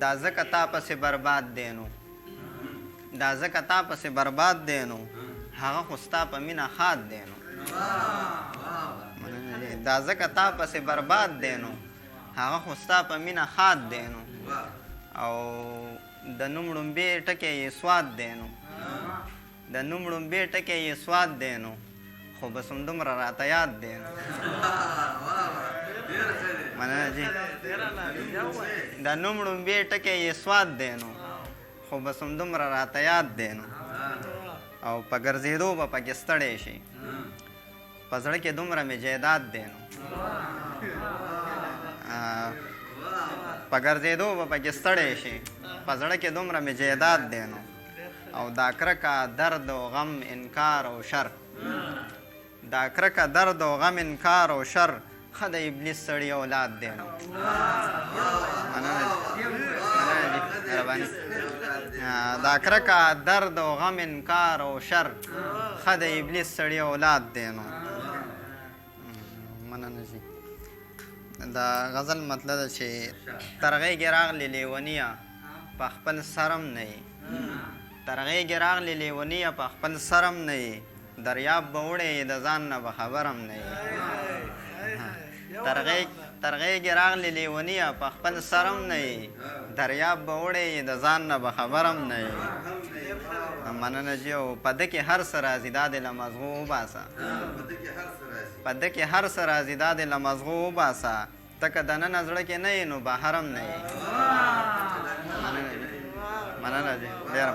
دا ځکه تا پسې برباد دی نو دا ځکه تا پسې برباد دی نو هغه خو ستا په مینه ښاد دی نو دا ځکه تا پسې برباد دی نو هغه خو ستا په مینه ښاد دی نو او د نوم ړومبې ټکی یې سواد دی نو د نوم ړومبې ټکی یې سواد دی نو خو بس همدومره راته یاد دی نو مننه جي د نوم ړومبې ټکی یې سواد دی نو خو بس همدومره راته یاد دی نو او په ګرځېدو به پکې ستړی شي په زړه کې دومره مې جایداد دی نو په ګرځېدو به پکې ستړی شي په زړه کې دومره مې جایداد دی نو او دا کرکه درد او غم انکار او شر دا کرکه درد او غم انکار او شر ښه د ابلیس سړي اولاد دی نو دا کرکه درد او غم انکار او شر ښه د ابلیس سړي اولاد دی نو مننه جي دا غزل مطلب ده چې ترغیږې راغلې لیونیه په خپل سرم نه یې ترغیږې راغلې لیونیه په خپل سرم نه یې دریاب به وړې د ځان نه به خبرم نه یې ترغیږې راغلې لیونیه په خپل سرم نه یې دریاب به وړې د ځان نه به خبرم نه یې مننه جي او په ده کې هر څه راځي دا دې له مزغو وباسه په ده کې هر څه راځي دا دې له مزغو وباسه ته که دننه زړه کې نه یې نو بهر هم نه یې مننه جي ډېره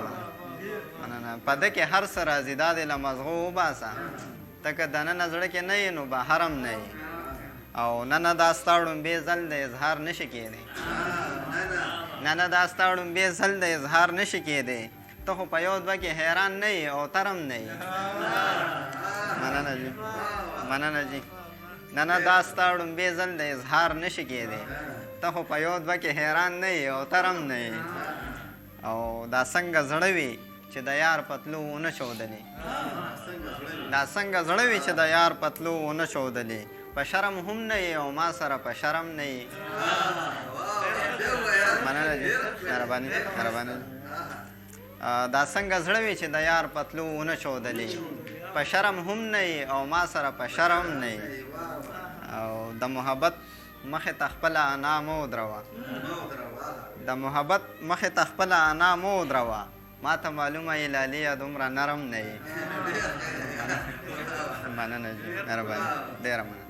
مننه په ده کې هر څه راځي دا دې له مزغو وباسه ته که دننه زړه کې نه یې نو بهر هم نه یې او نه نه دا ستا ړومبې ځل د اظهار نشي کېدی نه نه دا ستا ړومبې ځل د اظهار نشي کېدی ته خو په یو دوه کې حیران نه یې او ترم نه یې مننه جي نه نه دا ستا ړومبې ځل د اظهار نشي کېدی ته خو په یو دوه کې حیران نه یې او ترم نه یې او دا څنګه زړه وي چې د یار پتلو ونه ښودلې دا څنګه زړه وي چې د یار پتلو ونه ښودلې په شرم هم نه یې او ما سره په شرم نه یې مننه جي مهرباني دا څنګه زړه وي چې د یار پتلو ونه ښودلې په شرم هم نه یې او ما سره په شرم نه یې او د محبت مخې ته خپله انا مه ودروه د محبت مخې ته خپله انا مه ودروه ما ته معلومه یې لاليه دومره نرم نه یې مننه جي مهرباني ډېره مننه